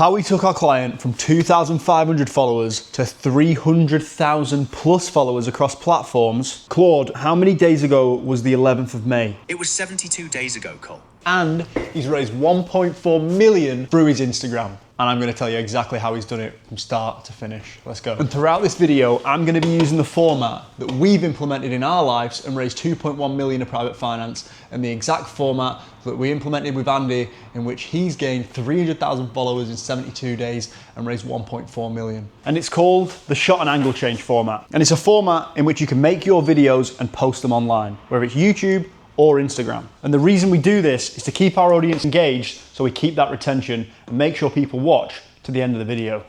How we took our client from 2,500 followers to 300,000 plus followers across platforms. Claude, how many days ago was the 11th of May? It was 72 days ago, Cole. And he's raised 1.4 million through his Instagram. And I'm going to tell you exactly how he's done it from start to finish. Let's go. And throughout this video, I'm going to be using the format that we've implemented in our lives and raised 2.1 million of private finance, and the exact format that we implemented with Andy, in which he's gained 300,000 followers in 72 days and raised 1.4 million. And it's called the shot and angle change format. And it's a format in which you can make your videos and post them online, whether it's YouTube or Instagram. And the reason we do this is to keep our audience engaged, so we keep that retention and make sure people watch to the end of the video.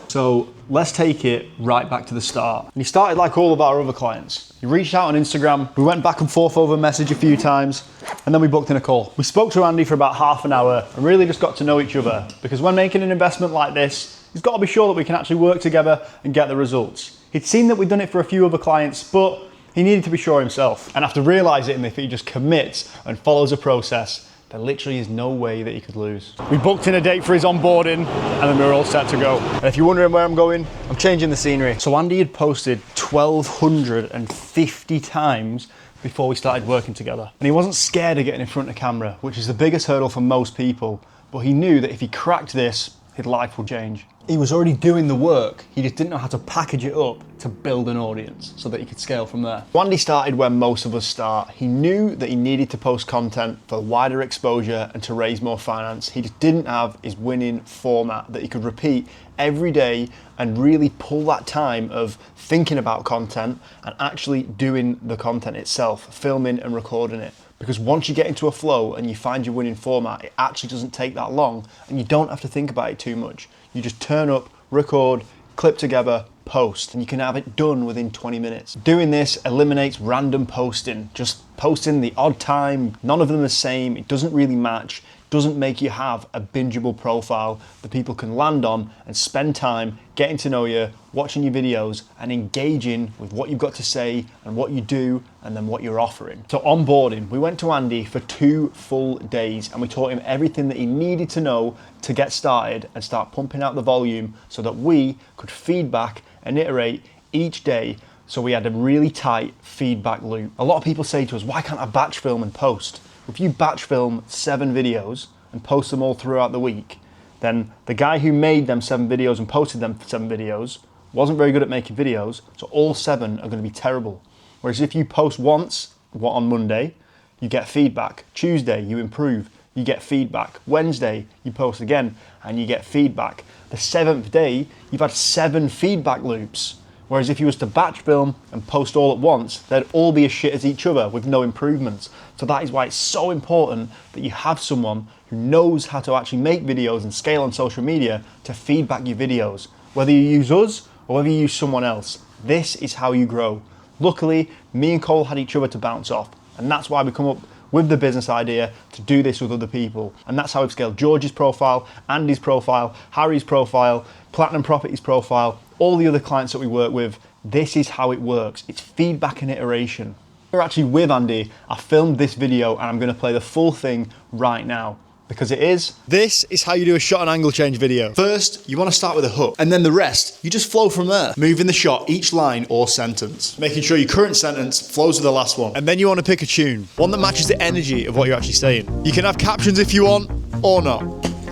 So let's take it right back to the start. And he started like all of our other clients. He reached out on Instagram, we went back and forth over message a few times, and then we booked in a call. We spoke to Andy for about half an hour and really just got to know each other, because when making an investment like this, he's got to be sure that we can actually work together and get the results. He'd seen that we'd done it for a few other clients, but he needed to be sure himself. And after realizing that if he just commits and follows a process, there literally is no way that he could lose. We booked in a date for his onboarding, and then we were all set to go. And if you're wondering where I'm going, I'm changing the scenery. So Andy had posted 1,250 times before we started working together. And he wasn't scared of getting in front of camera, which is the biggest hurdle for most people. But he knew that if he cracked this, his life would change. He was already doing the work, he just didn't know how to package it up to build an audience so that he could scale from there. Andy started where most of us start. He knew that he needed to post content for wider exposure and to raise more finance. He just didn't have his winning format that he could repeat every day and really pull that time of thinking about content and actually doing the content itself, filming and recording it. Because once you get into a flow and you find your winning format, it actually doesn't take that long and you don't have to think about it too much. You just turn up, record, clip together, post, and you can have it done within 20 minutes. Doing this eliminates random posting, just posting the odd time, none of them the same, it doesn't really match, doesn't make you have a bingeable profile that people can land on and spend time getting to know you, watching your videos and engaging with what you've got to say and what you do and then what you're offering. So onboarding, we went to Andy for 2 full days and we taught him everything that he needed to know to get started and start pumping out the volume so that we could feedback and iterate each day, so we had a really tight feedback loop. A lot of people say to us, why can't I batch film and post? If you batch film 7 videos and post them all throughout the week, then the guy who made them 7 videos and posted them 7 videos wasn't very good at making videos, so all 7 are going to be terrible. Whereas if you post once, on Monday, you get feedback. Tuesday, you improve, you get feedback. Wednesday, you post again and you get feedback. The 7th day, you've had 7 feedback loops. Whereas if you was to batch film and post all at once, they'd all be as shit as each other with no improvements. So that is why it's so important that you have someone who knows how to actually make videos and scale on social media to feedback your videos. Whether you use us or whether you use someone else, this is how you grow. Luckily, me and Cole had each other to bounce off, and that's why we come up with the business idea to do this with other people. And that's how we've scaled George's profile, Andy's profile, Harry's profile, Platinum Properties profile, all the other clients that we work with. This is how it works. It's feedback and iteration. We're actually with Andy. I filmed this video and I'm going to play the full thing right now, because it is. This is how you do a shot and angle change video. First, you want to start with a hook, and then the rest, you just flow from there. Moving the shot each line or sentence, making sure your current sentence flows with the last one. And then you want to pick a tune, one that matches the energy of what you're actually saying. You can have captions if you want, or not.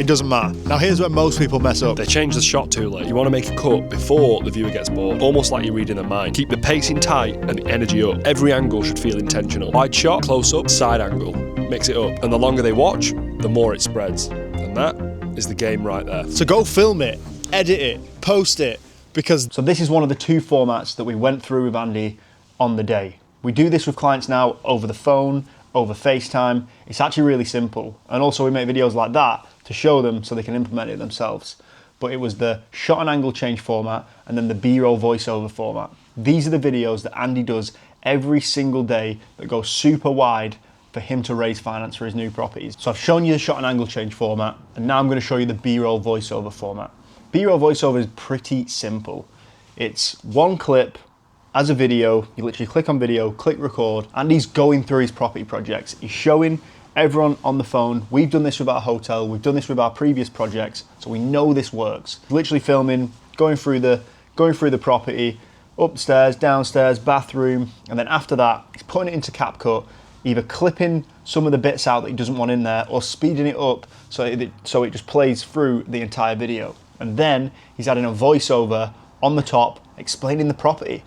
It doesn't matter. Now here's where most people mess up. They change the shot too late. You want to make a cut before the viewer gets bored, almost like you're reading their mind. Keep the pacing tight and the energy up. Every angle should feel intentional. Wide shot, close up, side angle. Mix it up. And the longer they watch, the more it spreads. And that is the game right there. So go film it, edit it, post it, because... So this is one of the 2 formats that we went through with Andy on the day. We do this with clients now over the phone, over FaceTime. It's actually really simple. And also we make videos like that to show them so they can implement it themselves. But it was the shot and angle change format and then the B-roll voiceover format. These are the videos that Andy does every single day that go super wide for him to raise finance for his new properties. So I've shown you the shot and angle change format, and now I'm going to show you the B-roll voiceover format. B-roll voiceover is pretty simple. It's one clip as a video. You literally click on video, click record, and he's going through his property projects. He's showing everyone on the phone. We've done this with our hotel, we've done this with our previous projects, so we know this works. Literally filming, going through the property, upstairs, downstairs, bathroom, and then after that, he's putting it into CapCut, either clipping some of the bits out that he doesn't want in there or speeding it up so it just plays through the entire video. And then he's adding a voiceover on the top, explaining the property,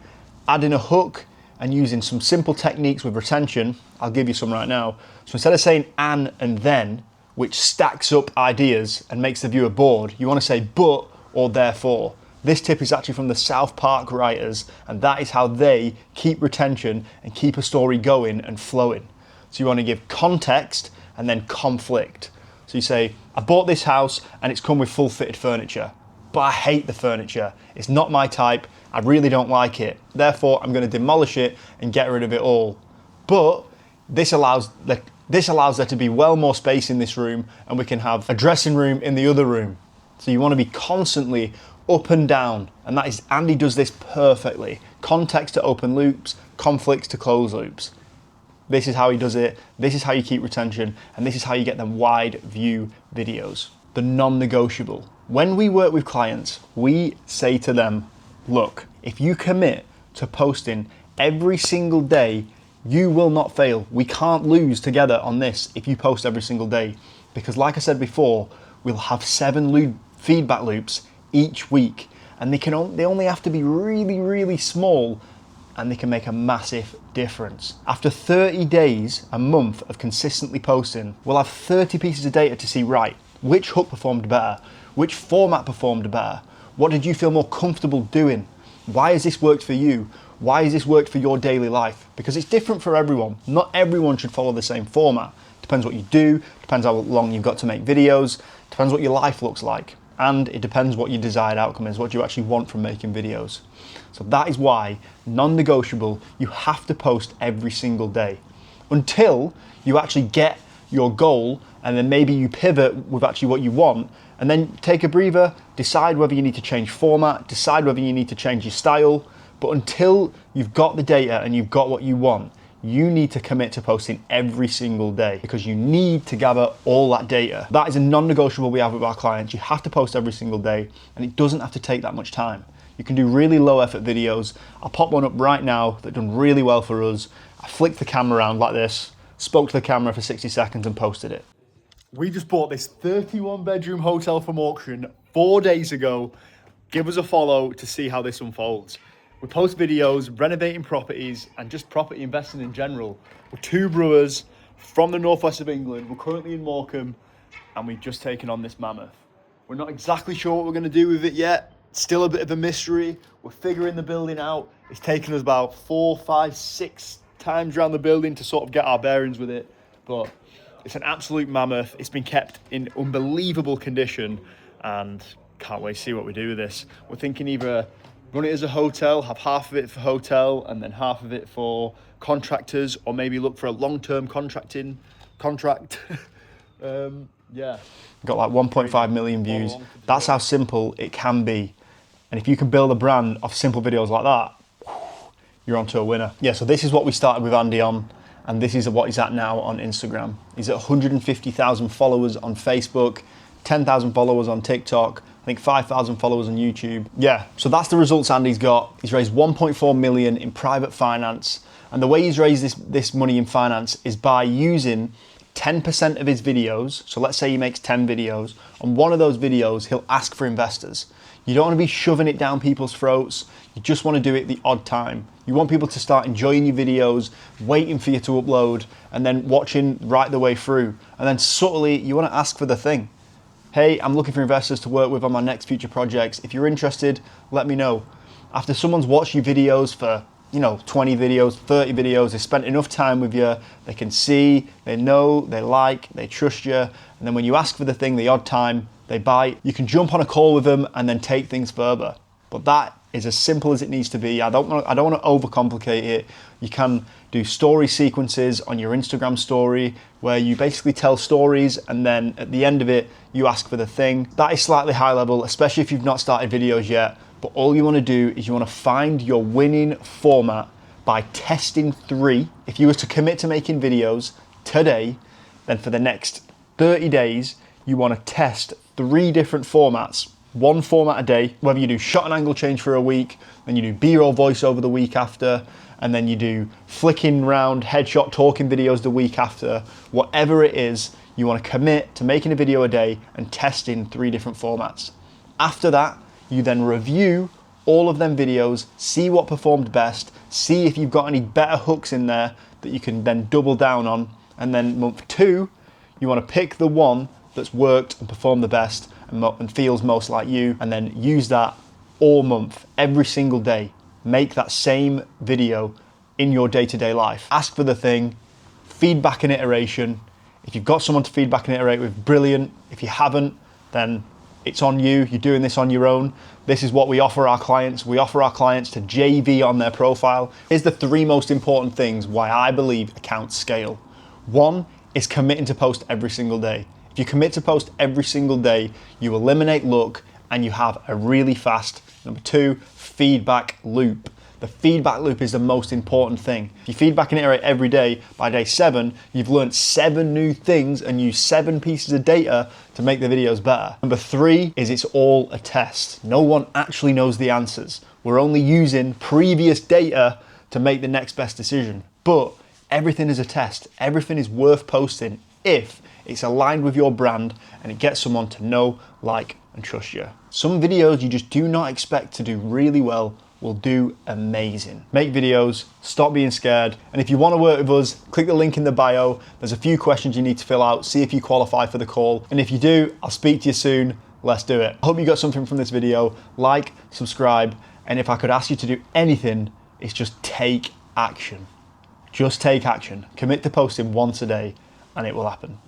adding a hook and using some simple techniques with retention. I'll give you some right now. So instead of saying and then, which stacks up ideas and makes the viewer bored, you want to say but or therefore. This tip is actually from the South Park writers, and that is how they keep retention and keep a story going and flowing. So you want to give context and then conflict. So you say, I bought this house and it's come with full fitted furniture, but I hate the furniture. It's not my type. I really don't like it. Therefore, I'm going to demolish it and get rid of it all. But this allows there to be well more space in this room, and we can have a dressing room in the other room. So you want to be constantly up and down, and that is, Andy does this perfectly. Context to open loops, conflicts to close loops. This is how he does it, this is how you keep retention, and this is how you get them wide view videos. The non-negotiable. When we work with clients, we say to them, look, if you commit to posting every single day, you will not fail. We can't lose together on this if you post every single day. Because like I said before, we'll have 7 feedback loops each week, and they only have to be really, really small, and they can make a massive difference. After 30 days, a month of consistently posting, we'll have 30 pieces of data to see, right, which hook performed better, which format performed better, what did you feel more comfortable doing, why has this worked for you, why has this worked for your daily life? Because it's different for everyone. Not everyone should follow the same format. Depends what you do, depends how long you've got to make videos, depends what your life looks like. And it depends what your desired outcome is, what you actually want from making videos. So that is why, non-negotiable, you have to post every single day until you actually get your goal, and then maybe you pivot with actually what you want, and then take a breather, decide whether you need to change format, decide whether you need to change your style. But until you've got the data and you've got what you want, you need to commit to posting every single day, because you need to gather all that data. That is a non-negotiable we have with our clients. You have to post every single day, and it doesn't have to take that much time. You can do really low effort videos. I'll pop one up right now that done really well for us. I flicked the camera around like this, spoke to the camera for 60 seconds and posted it. We just bought this 31 bedroom hotel from auction 4 days ago. Give us a follow to see how this unfolds. We post videos, renovating properties, and just property investing in general. We're 2 brewers from the northwest of England. We're currently in Morecambe, and we've just taken on this mammoth. We're not exactly sure what we're going to do with it yet. Still a bit of a mystery. We're figuring the building out. It's taken us about 4, 5, 6 times around the building to sort of get our bearings with it. But it's an absolute mammoth. It's been kept in unbelievable condition, and can't wait to see what we do with this. We're thinking either run it as a hotel, have half of it for hotel and then half of it for contractors, or maybe look for a long-term contract. Yeah. Got like 1.5 million views. That's how simple it can be. And if you can build a brand off simple videos like that, you're onto a winner. Yeah, so this is what we started with Andy on, and this is what he's at now on Instagram. He's at 150,000 followers on Facebook, 10,000 followers on TikTok, I think 5,000 followers on YouTube. Yeah, so that's the results Andy's got. He's raised 1.4 million in private finance. And the way he's raised this money in finance is by using 10% of his videos. So let's say he makes 10 videos. On one of those videos, he'll ask for investors. You don't want to be shoving it down people's throats. You just want to do it the odd time. You want people to start enjoying your videos, waiting for you to upload, and then watching right the way through. And then subtly, you want to ask for the thing. Hey, I'm looking for investors to work with on my next future projects. If you're interested, let me know. After someone's watched your videos for, 20 videos, 30 videos, they spent enough time with you, they can see, they know, they like, they trust you, and then when you ask for the thing the odd time, they bite. You can jump on a call with them and then take things further. But that is as simple as it needs to be. I don't want to overcomplicate it. You can do story sequences on your Instagram story where you basically tell stories, and then at the end of it, you ask for the thing. That is slightly high level, especially if you've not started videos yet. But all you want to do is you want to find your winning format by testing 3. If you were to commit to making videos today, then for the next 30 days, you want to test 3 different formats. 1 format a day, whether you do shot and angle change for a week, then you do B-roll voiceover the week after, and then you do flicking round headshot talking videos the week after. Whatever it is, you want to commit to making a video a day and testing 3 different formats. After that, you then review all of them videos, see what performed best, see if you've got any better hooks in there that you can then double down on. And then month 2, you want to pick the one that's worked and performed the best and feels most like you, and then use that all month, every single day. Make that same video in your day-to-day life. Ask for the thing, feedback and iteration. If you've got someone to feedback and iterate with, brilliant. If you haven't, then it's on you. You're doing this on your own. This is what we offer our clients. We offer our clients to JV on their profile. Here's the 3 most important things why I believe accounts scale. 1 is committing to post every single day. If you commit to post every single day, you eliminate luck and you have a really fast, number 2, feedback loop. The feedback loop is the most important thing. If you feedback and iterate every day, by day 7, you've learned 7 new things and used 7 pieces of data to make the videos better. Number 3 is it's all a test. No one actually knows the answers. We're only using previous data to make the next best decision. But everything is a test. Everything is worth posting if it's aligned with your brand and it gets someone to know, like, and trust you. Some videos you just do not expect to do really well will do amazing. Make videos, stop being scared, and if you want to work with us, click the link in the bio. There's a few questions you need to fill out, see if you qualify for the call, and if you do, I'll speak to you soon. Let's do it. I hope you got something from this video. Like, subscribe, and if I could ask you to do anything, it's just take action. Just take action. Commit to posting once a day, and it will happen.